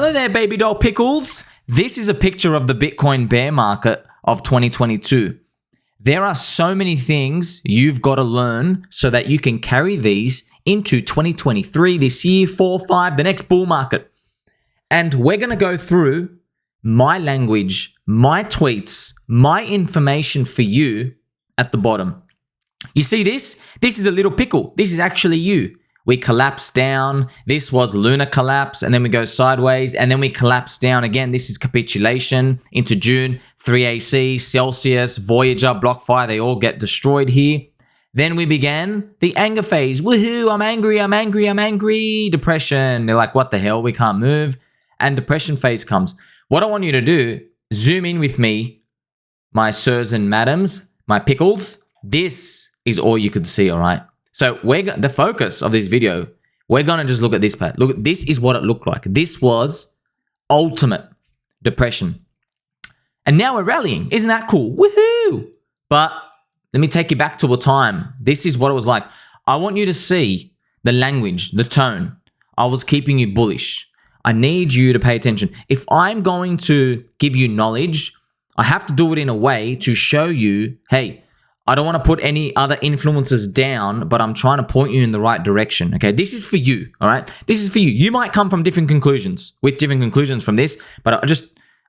Hello there, baby doll pickles. This is a picture of the Bitcoin bear market of 2022. There are so many things you've got to learn so that you can carry these into 2023, this year, 4, 5, the next bull market. And we're going to go through my language, my tweets, my information for you at the bottom. You see this? This is a little pickle. This is actually you. We collapsed down. This was lunar collapse, and then we go sideways, and then we collapse down again. This is capitulation into June. 3AC, Celsius, Voyager, BlockFi, they all get destroyed here. Then we began the anger phase. Woohoo, I'm angry, I'm angry, I'm angry. Depression. They're like, what the hell? We can't move. And depression phase comes. What I want you to do, zoom in with me, my sirs and madams, my pickles. This is all you can see, all right? So the focus of this video, we're going to just look at this part. Look, this is what it looked like. This was ultimate depression. And now we're rallying. Isn't that cool? Woohoo! But let me take you back to a time. This is what it was like. I want you to see the language, the tone. I was keeping you bullish. I need you to pay attention. If I'm going to give you knowledge, I have to do it in a way to show you, hey, I don't want to put any other influences down, but I'm trying to point you in the right direction, okay? This is for you, all right? This is for you. You might come from different conclusions, from this, but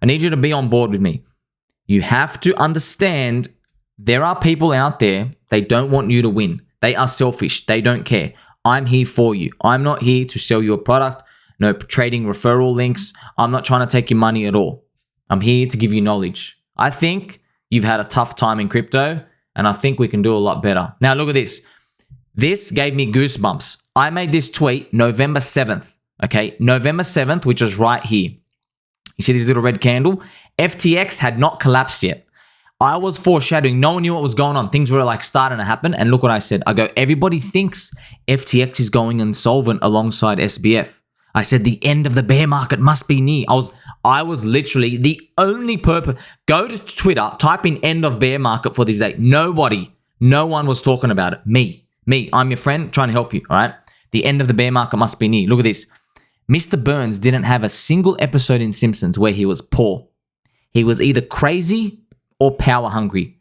I need you to be on board with me. You have to understand there are people out there, they don't want you to win. They are selfish. They don't care. I'm here for you. I'm not here to sell you a product, no trading referral links. I'm not trying to take your money at all. I'm here to give you knowledge. I think you've had a tough time in crypto, and I think we can do a lot better. Now, look at this. This gave me goosebumps. I made this tweet November 7th, okay? November 7th, which was right here. You see this little red candle? FTX had not collapsed yet. I was foreshadowing. No one knew what was going on. Things were like starting to happen. And look what I said. I go, everybody thinks FTX is going insolvent alongside SBF. I said the end of the bear market must be near. I was literally the only purpose. Go to Twitter, type in end of bear market for this day. No one was talking about it. Me, I'm your friend trying to help you, all right? The end of the bear market must be near. Look at this. Mr. Burns didn't have a single episode in Simpsons where he was poor. He was either crazy or power hungry.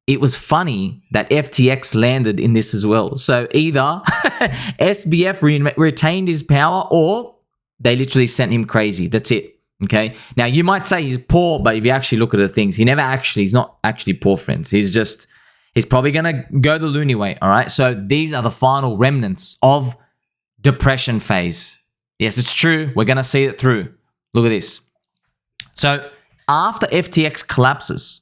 It was funny that FTX landed in this as well. So either SBF retained his power or they literally sent him crazy. That's it. Okay. Now you might say he's poor, but if you actually look at the things, he's not actually poor, friends. He's probably going to go the loony way. All right. So these are the final remnants of depression phase. Yes, it's true. We're going to see it through. Look at this. So after FTX collapses,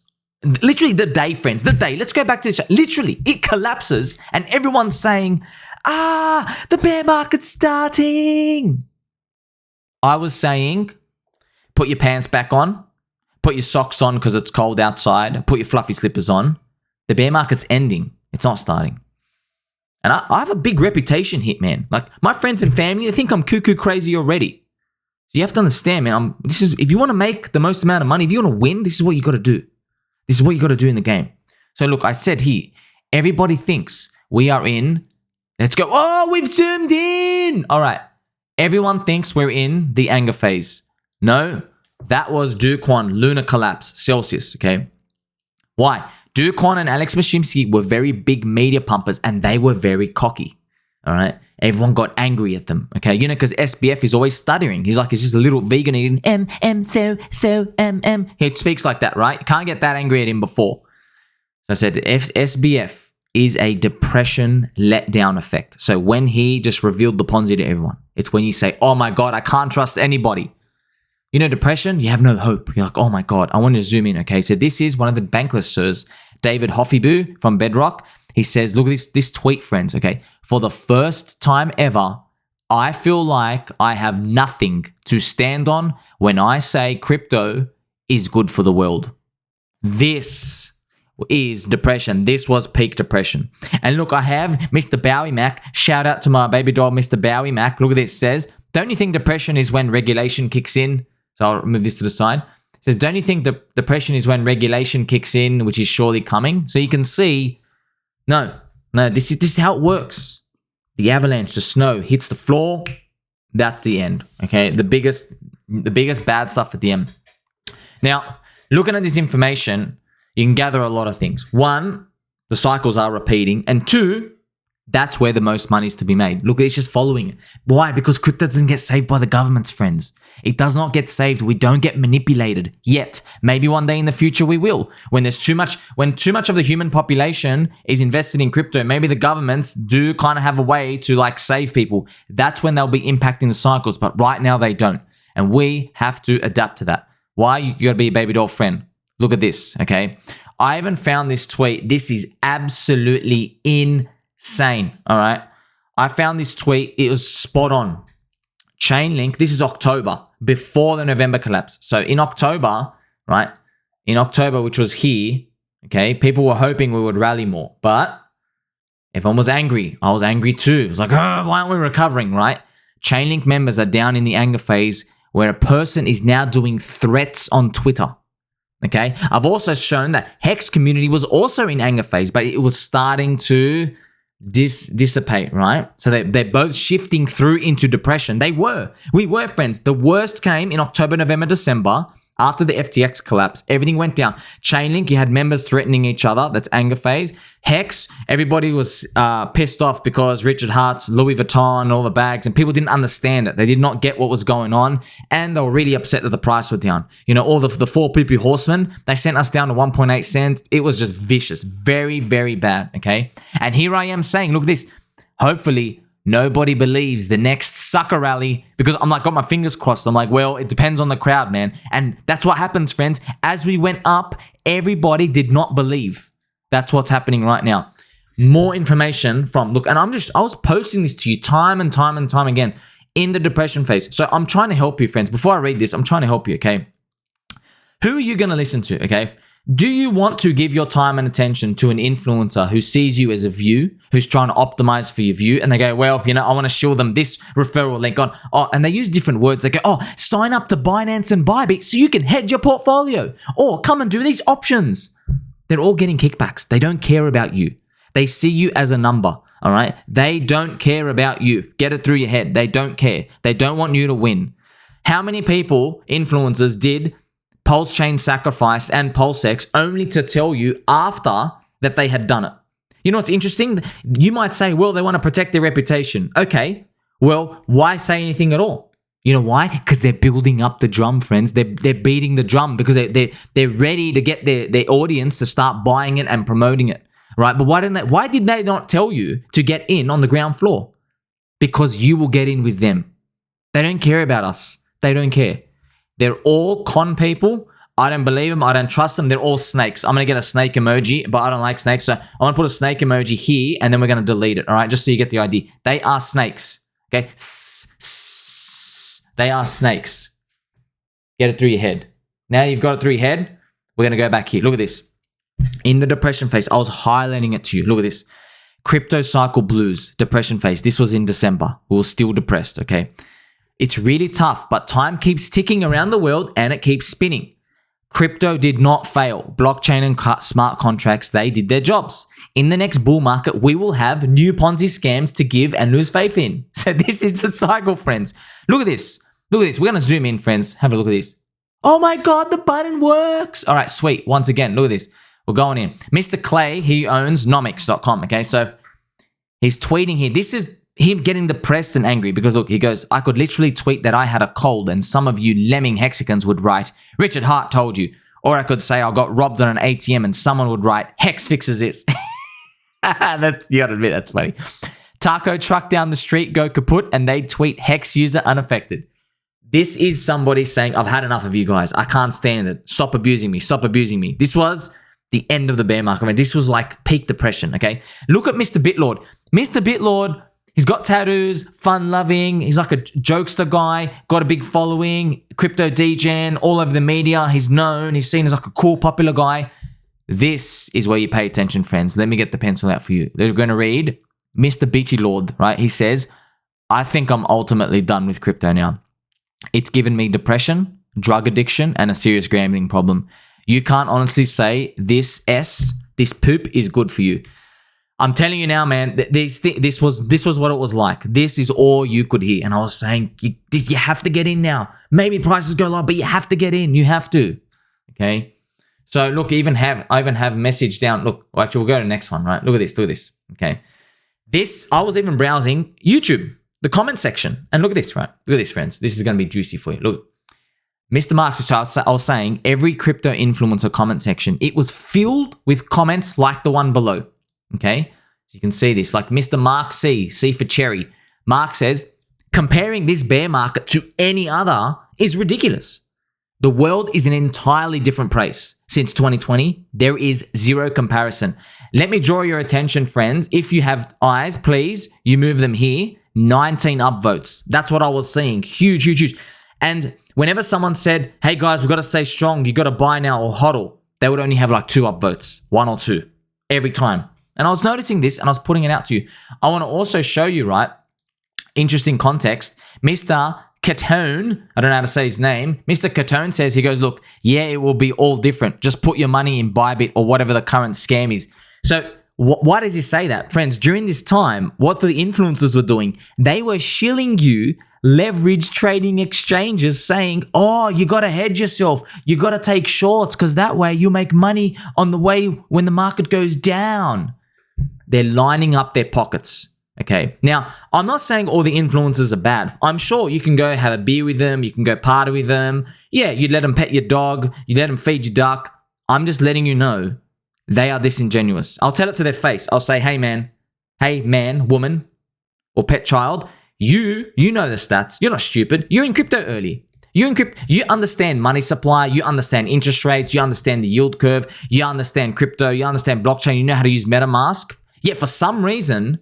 literally the day, friends, let's go back to the chat. Literally, it collapses and everyone's saying, the bear market's starting. I was saying, put your pants back on, put your socks on because it's cold outside, put your fluffy slippers on. The bear market's ending. It's not starting. And I have a big reputation here, man. Like my friends and family, they think I'm cuckoo crazy already. So you have to understand, man, if you want to make the most amount of money, if you want to win, this is what you got to do. This is what you got to do in the game. So look, I said here, everybody thinks we are in, let's go. Oh, we've zoomed in. All right. Everyone thinks we're in the anger phase. No, that was Duquan, lunar collapse, Celsius, okay? Why? Duquan and Alex Mashimsky were very big media pumpers and they were very cocky, all right? Everyone got angry at them, okay? You know, because SBF is always stuttering. He's just a little vegan eating He speaks like that, right? You can't get that angry at him before. So I said SBF is a depression letdown effect. So when he just revealed the Ponzi to everyone, it's when you say, oh my God, I can't trust anybody. You know, depression, you have no hope. You're like, oh my God, I want to zoom in, okay? So this is one of the bankless sirs, David Hoffiboo from Bedrock. He says, look at this tweet, friends, okay? For the first time ever, I feel like I have nothing to stand on when I say crypto is good for the world. This is depression. This was peak depression. And look, I have Mr. Bowie Mac. Shout out to my baby doll, Mr. Bowie Mac. Look at this. It says, don't you think depression is when regulation kicks in? So I'll move this to the side. It says, don't you think depression is when regulation kicks in, which is surely coming? So you can see, no, this is how it works. The avalanche, the snow hits the floor. That's the end. Okay. The biggest The biggest bad stuff at the end. Now, looking at this information, you can gather a lot of things. One, the cycles are repeating. And two, that's where the most money is to be made. Look, it's just following it. Why? Because crypto doesn't get saved by the government's friends. It does not get saved. We don't get manipulated yet. Maybe one day in the future we will. When too much of the human population is invested in crypto, maybe the governments do kind of have a way to like save people. That's when they'll be impacting the cycles. But right now they don't. And we have to adapt to that. Why? You got to be a baby doll friend. Look at this, okay? I even found this tweet. This is absolutely insane, all right? I found this tweet. It was spot on. Chainlink, this is October, before the November collapse. So in October, right? In October, which was here, okay, people were hoping we would rally more. But everyone was angry. I was angry too. It was like, oh, why aren't we recovering, right? Chainlink members are down in the anger phase where a person is now doing threats on Twitter. Okay, I've also shown that Hex community was also in anger phase, but it was starting to dissipate, right? So they're both shifting through into depression. We were friends. The worst came in October, November, December. After the FTX collapse, everything went down. Chainlink, you had members threatening each other. That's anger phase. Hex, everybody was pissed off because Richard Hart's Louis Vuitton, all the bags, and people didn't understand it. They did not get what was going on, and they were really upset that the price was down. You know, all the four poopy horsemen, they sent us down to 1.8 cents. It was just vicious. Very, very bad, okay? And here I am saying, look at this. Hopefully, nobody believes the next sucker rally, because I'm like, got my fingers crossed. I'm like, well, it depends on the crowd, man. And that's what happens, friends. As we went up, everybody did not believe. That's what's happening right now. More information from, look, and I was posting this to you time and time and time again in the depression phase. So I'm trying to help you, friends. Before I read this, I'm trying to help you, okay? Who are you going to listen to, okay? Do you want to give your time and attention to an influencer who sees you as a view, who's trying to optimize for your view, and they go, well, you know, I want to show them this referral link on, and they use different words. They go, sign up to Binance and Bybit so you can hedge your portfolio, or come and do these options. They're all getting kickbacks. They don't care about you. They see you as a number, all right? They don't care about you. Get it through your head. They don't care. They don't want you to win. How many people, influencers, did Pulse Chain Sacrifice and PulseX only to tell you after that they had done it? You know what's interesting? You might say, well, they want to protect their reputation. Okay, well, why say anything at all? You know why? Because they're building up the drum, friends. They're beating the drum because they're ready to get their audience to start buying it and promoting it, right? But why did they not tell you to get in on the ground floor? Because you will get in with them. They don't care about us. They don't care. They're all con people. I don't believe them. I don't trust them. They're all snakes. I'm going to get a snake emoji, but I don't like snakes. So I'm going to put a snake emoji here, and then we're going to delete it, all right? Just so you get the idea. They are snakes, okay? They are snakes. Get it through your head. Now you've got it through your head, we're going to go back here. Look at this. In the depression phase, I was highlighting it to you. Look at this. Crypto cycle blues, depression phase. This was in December. We were still depressed, okay? It's really tough, but time keeps ticking around the world and it keeps spinning. Crypto did not fail. Blockchain and smart contracts, they did their jobs. In the next bull market, we will have new Ponzi scams to give and lose faith in. So this is the cycle, friends. Look at this. Look at this. We're going to zoom in, friends. Have a look at this. Oh my God, the button works. All right, sweet. Once again, look at this. We're going in. Mr. Clay, he owns nomics.com, okay? So he's tweeting here. This is him getting depressed and angry because, look, he goes, I could literally tweet that I had a cold and some of you lemming hexagons would write, Richard Hart told you. Or I could say I got robbed on an ATM and someone would write, Hex fixes this. You gotta admit, that's funny. Taco truck down the street, go kaput, and they tweet Hex user unaffected. This is somebody saying, I've had enough of you guys. I can't stand it. Stop abusing me. Stop abusing me. This was the end of the bear market. I mean, this was like peak depression, okay? Look at Mr. Bitlord. Mr. Bitlord, he's got tattoos, fun-loving. He's like a jokester guy, got a big following, crypto degen, all over the media. He's known. He's seen as like a cool, popular guy. This is where you pay attention, friends. Let me get the pencil out for you. We're going to read Mr. Beachy Lord, right? He says, I think I'm ultimately done with crypto now. It's given me depression, drug addiction, and a serious gambling problem. You can't honestly say this poop is good for you. I'm telling you now, man, this was what it was like. This is all you could hear. And I was saying, you have to get in now. Maybe prices go low, but you have to get in. You have to. Okay. So look, I even have a message down. Look, well, actually, we'll go to the next one, right? Look at this. Okay. I was even browsing YouTube, the comment section. And look at this, right? Look at this, friends. This is going to be juicy for you. Look. Mr. Marks, so I was saying, every crypto influencer comment section, it was filled with comments like the one below. Okay, so you can see this, like Mr. Maxi, C for cherry. Mark says, comparing this bear market to any other is ridiculous. The world is an entirely different place. Since 2020, there is zero comparison. Let me draw your attention, friends. If you have eyes, please, you move them here. 19 upvotes. That's what I was seeing. Huge. And whenever someone said, hey guys, we've got to stay strong, you got to buy now or HODL, they would only have like 2 upvotes, 1 or 2 every time. And I was noticing this and I was putting it out to you. I want to also show you, right? Interesting context. Mr. Catone, I don't know how to say his name. Mr. Catone says, he goes, look, yeah, it will be all different. Just put your money in Bybit or whatever the current scam is. So why does he say that? Friends, during this time, what the influencers were doing, they were shilling you leverage trading exchanges saying, oh, you got to hedge yourself. You got to take shorts because that way you make money on the way when the market goes down. They're lining up their pockets. Okay. Now, I'm not saying all the influencers are bad. I'm sure you can go have a beer with them. You can go party with them. Yeah, you'd let them pet your dog. You'd let them feed your duck. I'm just letting you know they are disingenuous. I'll tell it to their face. I'll say, hey man, woman, or pet child, you know the stats. You're not stupid. You're in crypto early. You understand money supply. You understand interest rates. You understand the yield curve. You understand crypto. You understand blockchain. You know how to use MetaMask. Yet for some reason,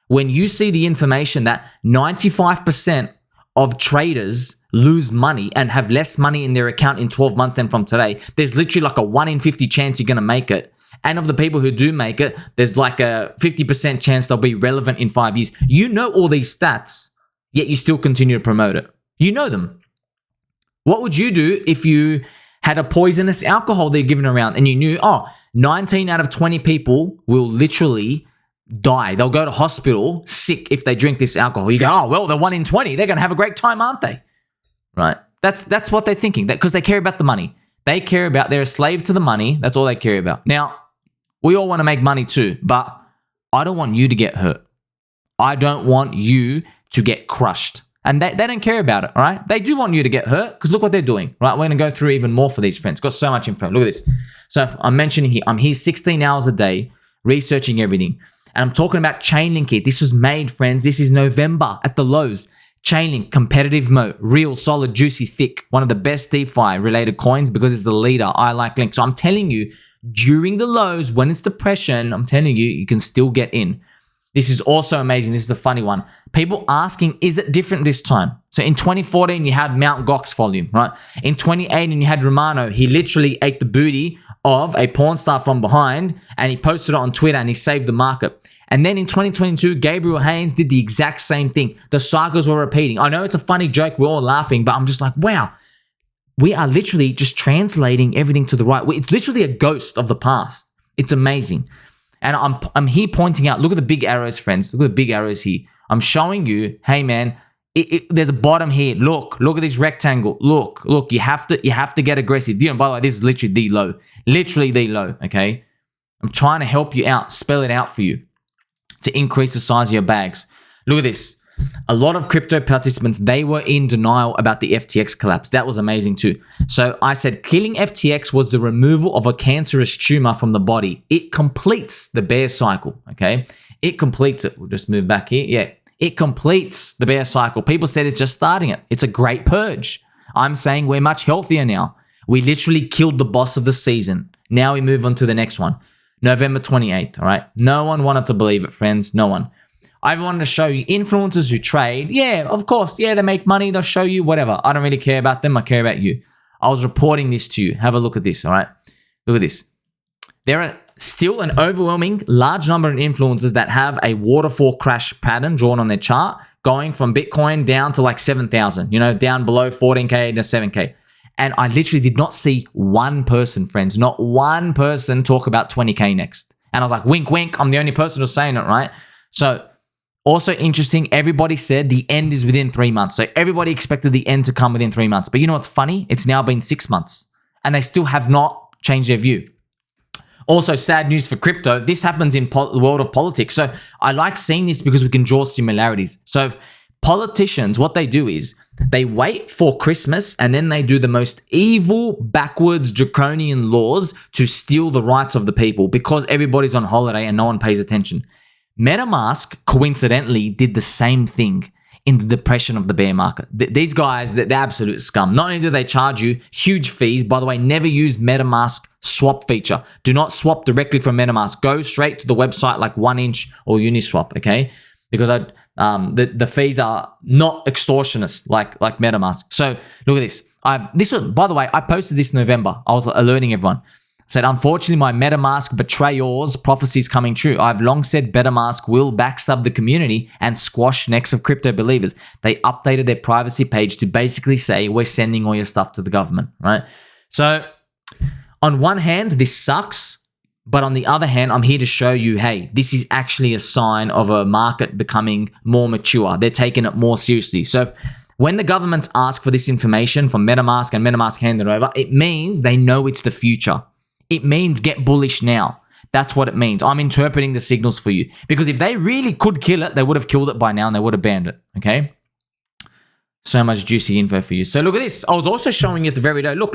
when you see the information that 95% of traders lose money and have less money in their account in 12 months than from today, there's literally like a 1 in 50 chance you're going to make it. And of the people who do make it, there's like a 50% chance they'll be relevant in 5 years. You know all these stats, yet you still continue to promote it. You know them. What would you do if you had a poisonous alcohol they're giving around and you knew, 19 out of 20 people will literally die. They'll go to hospital sick if they drink this alcohol. You go, well, they're 1 in 20. They're going to have a great time, aren't they? Right? That's what they're thinking, because they care about the money. They're a slave to the money. That's all they care about. Now, we all want to make money too, but I don't want you to get hurt. I don't want you to get crushed. And they don't care about it, all right? They do want you to get hurt because look what they're doing, right? We're going to go through even more for these friends. Got so much info. Look at this. So I'm mentioning here, I'm here 16 hours a day researching everything. And I'm talking about Chainlink here. This was made, friends. This is November at the lows. Chainlink, competitive mode, real, solid, juicy, thick. One of the best DeFi related coins because it's the leader. I like Link. So I'm telling you, during the lows, when it's depression, I'm telling you, you can still get in. This is also amazing. This is a funny one. People asking, is it different this time? So in 2014, you had Mt. Gox volume, right? In 2018, you had Romano. He literally ate the booty of a porn star from behind and he posted it on Twitter and he saved the market. And then in 2022, Gabriel Haines did the exact same thing. The cycles were repeating. I know it's a funny joke. We're all laughing, but I'm just like, wow, we are literally just translating everything to the right way. It's literally a ghost of the past. It's amazing. And I'm here pointing out, look at the big arrows, friends. Look at the big arrows here. I'm showing you, hey man, there's a bottom here. Look at this rectangle. Look, you have to get aggressive. You know, by the way, this is literally the low, okay? I'm trying to help you out, spell it out for you to increase the size of your bags. Look at this. A lot of crypto participants, they were in denial about the FTX collapse. That was amazing too. So I said killing FTX was the removal of a cancerous tumor from the body. It completes the bear cycle, okay? It completes it. We'll just move back here. Yeah, it completes the bear cycle. People said it's just starting it. It's a great purge. I'm saying we're much healthier now. We literally killed the boss of the season. Now we move on to the next one. November 28th, all right? No one wanted to believe it, friends. No one. I wanted to show you influencers who trade. Yeah, of course. Yeah, they make money. They'll show you whatever. I don't really care about them. I care about you. I was reporting this to you. Have a look at this, all right? Look at this. There are still an overwhelming large number of influencers that have a waterfall crash pattern drawn on their chart going from Bitcoin down to like 7,000, down below 14K to 7K. And I literally did not see one person, friends, not one person talk about 20K next. And I was like, wink, wink. I'm the only person who's saying it, right? So also interesting, everybody said the end is within 3 months. So everybody expected the end to come within 3 months. But you know what's funny? It's now been 6 months and they still have not changed their view. Also, sad news for crypto. This happens in the world of politics. So I like seeing this because we can draw similarities. So politicians, what they do is they wait for Christmas and then they do the most evil, backwards, draconian laws to steal the rights of the people because everybody's on holiday and no one pays attention. MetaMask, coincidentally, did the same thing in the depression of the bear market. These guys, they're absolute scum. Not only do they charge you huge fees, by the way, never use MetaMask swap feature. Do not swap directly from MetaMask. Go straight to the website like 1inch or Uniswap, okay? Because the fees are not extortionist like MetaMask. So look at this. By the way, I posted this in November. I was alerting everyone. Said, unfortunately, my MetaMask Betrayers prophecy is coming true. I've long said MetaMask will backstab the community and squash necks of crypto believers. They updated their privacy page to basically say, we're sending all your stuff to the government, right? So on one hand, this sucks. But on the other hand, I'm here to show you, hey, this is actually a sign of a market becoming more mature. They're taking it more seriously. So when the governments ask for this information from MetaMask and MetaMask hand it over, it means they know it's the future. It means get bullish now. That's what it means. I'm interpreting the signals for you. Because if they really could kill it, they would have killed it by now and they would have banned it, okay? So much juicy info for you. So look at this. I was also showing you at the very day. Look.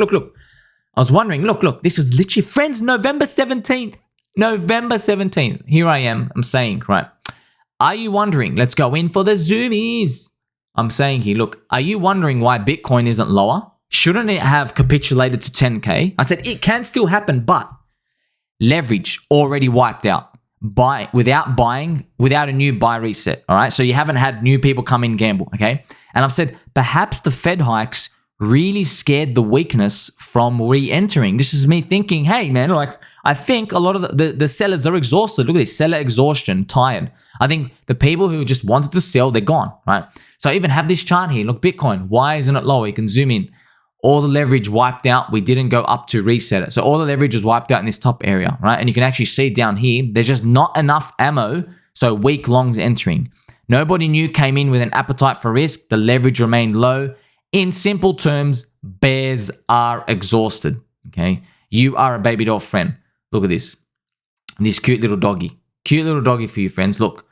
I was wondering, look. This was literally, friends, November 17th. November 17th. Here I am. I'm saying, right. Are you wondering? Let's go in for the zoomies. I'm saying here, look, are you wondering why Bitcoin isn't lower? Shouldn't it have capitulated to 10K? I said it can still happen, but leverage already wiped out. Without a new buy reset, all right? So you haven't had new people come in gamble, okay? And I've said perhaps the Fed hikes really scared the weakness from re-entering. This is me thinking, hey, man, like I think a lot of the sellers are exhausted. Look at this, seller exhaustion, tired. I think the people who just wanted to sell, they're gone, right? So I even have this chart here. Look, Bitcoin, why isn't it lower? You can zoom in. All the leverage wiped out. We didn't go up to reset it. So all the leverage is wiped out in this top area, right? And you can actually see down here, there's just not enough ammo. So weak longs entering. Nobody new came in with an appetite for risk. The leverage remained low. In simple terms, bears are exhausted, okay? You are a baby doll friend. Look at this. This cute little doggy. Cute little doggy for you, friends. Look,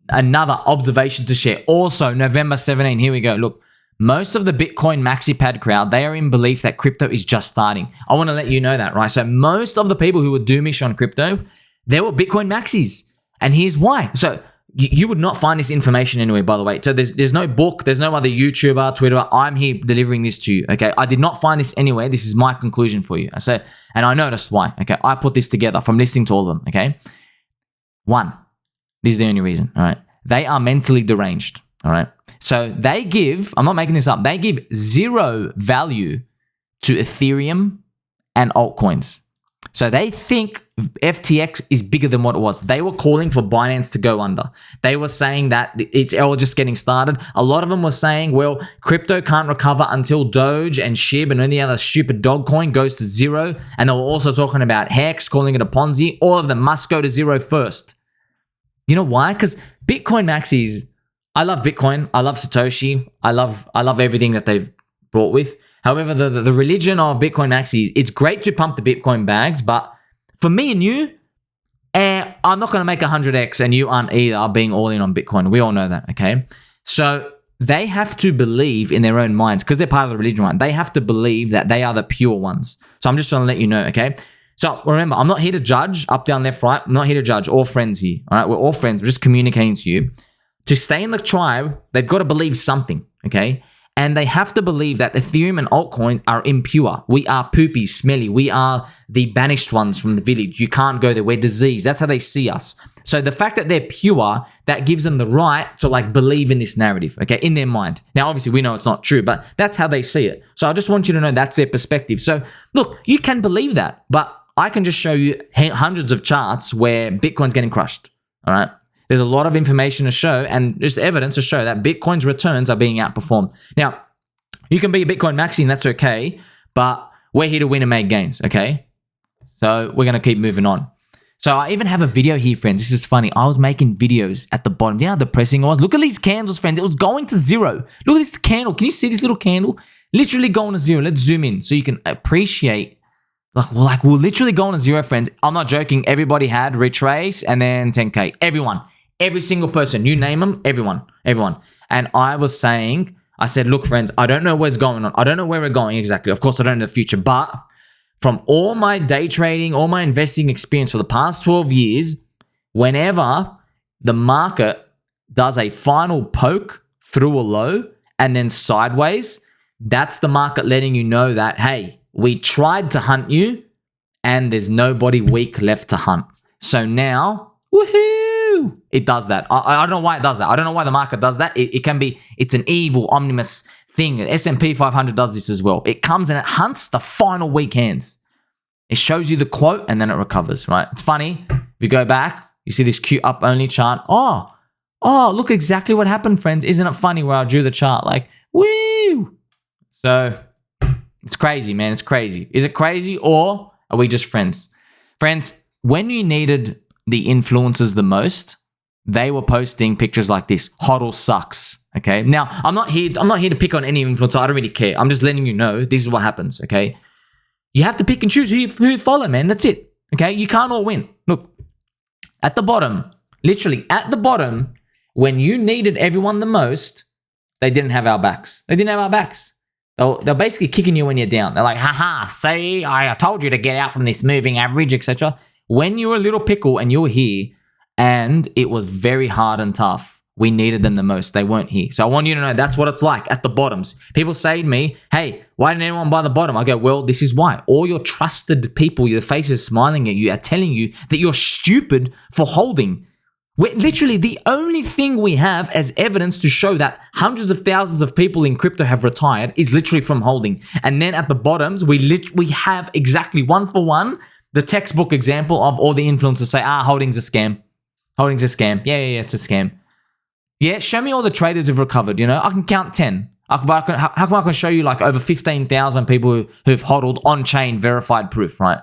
another observation to share. Also, November 17, here we go. Look, most of the Bitcoin maxi pad crowd, they are in belief that crypto is just starting. I want to let you know that, right? So most of the people who were doomish on crypto, they were Bitcoin maxis. And here's why. So you would not find this information anywhere, by the way. So there's no book, there's no other YouTuber, Twitter. I'm here delivering this to you, okay? I did not find this anywhere. This is my conclusion for you. And I noticed why, okay? I put this together from listening to all of them, okay? One, this is the only reason, all right? They are mentally deranged, all right? So they give, I'm not making this up, they give zero value to Ethereum and altcoins. So they think FTX is bigger than what it was. They were calling for Binance to go under. They were saying that it's all just getting started. A lot of them were saying, well, crypto can't recover until Doge and SHIB and any other stupid dog coin goes to zero. And they were also talking about Hex, calling it a Ponzi. All of them must go to zero first. You know why? Because Bitcoin maxis, I love Bitcoin. I love Satoshi. I love everything that they've brought with. However, the religion of Bitcoin maxis, it's great to pump the Bitcoin bags, but for me and you, I'm not going to make 100x and you aren't either being all in on Bitcoin. We all know that, okay? So they have to believe in their own minds because they're part of the religion, right? They have to believe that they are the pure ones. So I'm just trying to let you know, okay? So remember, I'm not here to judge up, down, left, right. I'm not here to judge. All friends here, all right? We're all friends. We're just communicating to you. To stay in the tribe, they've got to believe something, okay? And they have to believe that Ethereum and altcoins are impure. We are poopy, smelly. We are the banished ones from the village. You can't go there. We're diseased. That's how they see us. So the fact that they're pure, that gives them the right to like believe in this narrative, okay, in their mind. Now, obviously, we know it's not true, but that's how they see it. So I just want you to know that's their perspective. So look, you can believe that, but I can just show you hundreds of charts where Bitcoin's getting crushed, all right? There's a lot of information to show and just evidence to show that Bitcoin's returns are being outperformed. Now, you can be a Bitcoin maxi and that's okay, but we're here to win and make gains, okay? So we're going to keep moving on. So I even have a video here, friends. This is funny. I was making videos at the bottom. Do you know how depressing it was? Look at these candles, friends. It was going to zero. Look at this candle. Can you see this little candle? Literally going to zero. Let's zoom in so you can appreciate. Like we're literally going to zero, friends. I'm not joking. Everybody had retrace and then 10K. Everyone. Every single person. You name them. Everyone. And I was saying, I said, look, friends, I don't know what's going on. I don't know where we're going exactly. Of course, I don't know the future. But from all my day trading, all my investing experience for the past 12 years, whenever the market does a final poke through a low and then sideways, that's the market letting you know that, hey, we tried to hunt you and there's nobody weak left to hunt. So now, woohoo, it does that. I don't know why it does that. I don't know why the market does that. It's an evil, omnibus thing. S&P 500 does this as well. It comes and it hunts the final weak hands. It shows you the quote and then it recovers, right? It's funny. If you go back, you see this Q up only chart. Oh, look exactly what happened, friends. Isn't it funny where I drew the chart? Like, woo! So it's crazy, man. It's crazy. Is it crazy or are we just friends? Friends, when you needed the influencers the most, they were posting pictures like this. HODL sucks. Okay. Now, I'm not here to pick on any influencer. I don't really care. I'm just letting you know this is what happens. Okay. You have to pick and choose who you follow, man. That's it. Okay. You can't all win. Look, at the bottom, literally at the bottom, when you needed everyone the most, they didn't have our backs. They're basically kicking you when you're down. They're like, haha, see, I told you to get out from this moving average, etc. When you were a little pickle and you were here and it was very hard and tough, we needed them the most. They weren't here. So I want you to know that's what it's like at the bottoms. People say to me, hey, why didn't anyone buy the bottom? I go, well, this is why. All your trusted people, your faces smiling at you, are telling you that you're stupid for holding. Literally, the only thing we have as evidence to show that hundreds of thousands of people in crypto have retired is literally from holding. And then at the bottoms, we have exactly one for one the textbook example of all the influencers say, holding's a scam. Holding's a scam. Yeah, it's a scam. Yeah, show me all the traders who've recovered. You know, I can count 10. How come I can show you like over 15,000 people who've hodled on-chain verified proof, right?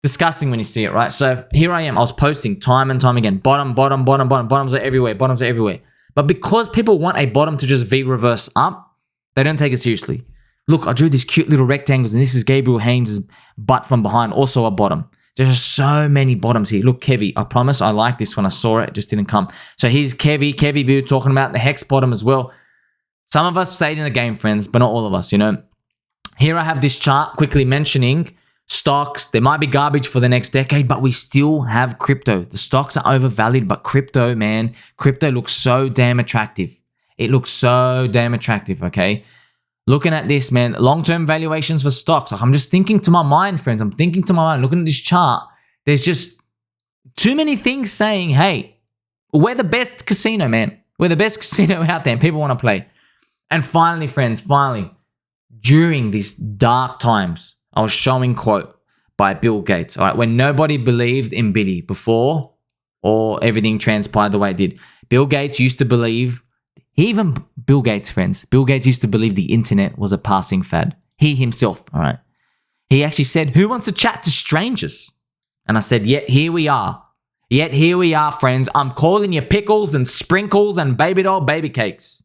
Disgusting when you see it, right? So here I am. I was posting time and time again. Bottoms are everywhere. But because people want a bottom to just V-reverse up, they don't take it seriously. Look, I drew these cute little rectangles, and this is Gabriel Haines' butt from behind, also a bottom. There's so many bottoms here. Look, Kevy, I promise I like this when I saw it. It just didn't come. So here's Kevy Boo talking about the hex bottom as well. Some of us stayed in the game, friends, but not all of us, you know. Here I have this chart quickly mentioning stocks. There might be garbage for the next decade, but we still have crypto. The stocks are overvalued, but crypto, man, crypto looks so damn attractive. It looks so damn attractive, okay? Looking at this, man, long-term valuations for stocks. Like, I'm just thinking to my mind, friends. I'm thinking to my mind, looking at this chart. There's just too many things saying, hey, we're the best casino, man. We're the best casino out there and people want to play. And finally, friends, during these dark times, I was showing quote by Bill Gates, all right, when nobody believed in Biddy before or everything transpired the way it did. Bill Gates used to believe, Bill Gates used to believe the internet was a passing fad. He himself, all right. He actually said, who wants to chat to strangers? And I said, yet here we are, friends. I'm calling you pickles and sprinkles and baby doll baby cakes.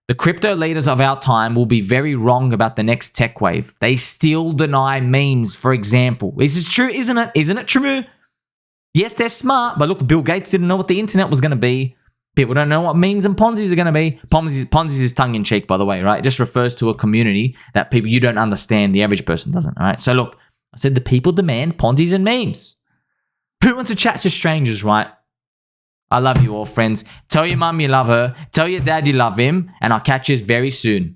The crypto leaders of our time will be very wrong about the next tech wave. They still deny memes, for example. This is true, isn't it? Isn't it true? Yes, they're smart, but look, Bill Gates didn't know what the internet was going to be. People don't know what memes and Ponzi's are going to be. Ponzi's is tongue-in-cheek, by the way, right? It just refers to a community that people you don't understand. The average person doesn't, all right? So look, I said the people demand Ponzi's and memes. Who wants to chat to strangers, right? I love you all, friends. Tell your mum you love her. Tell your dad you love him. And I'll catch you very soon.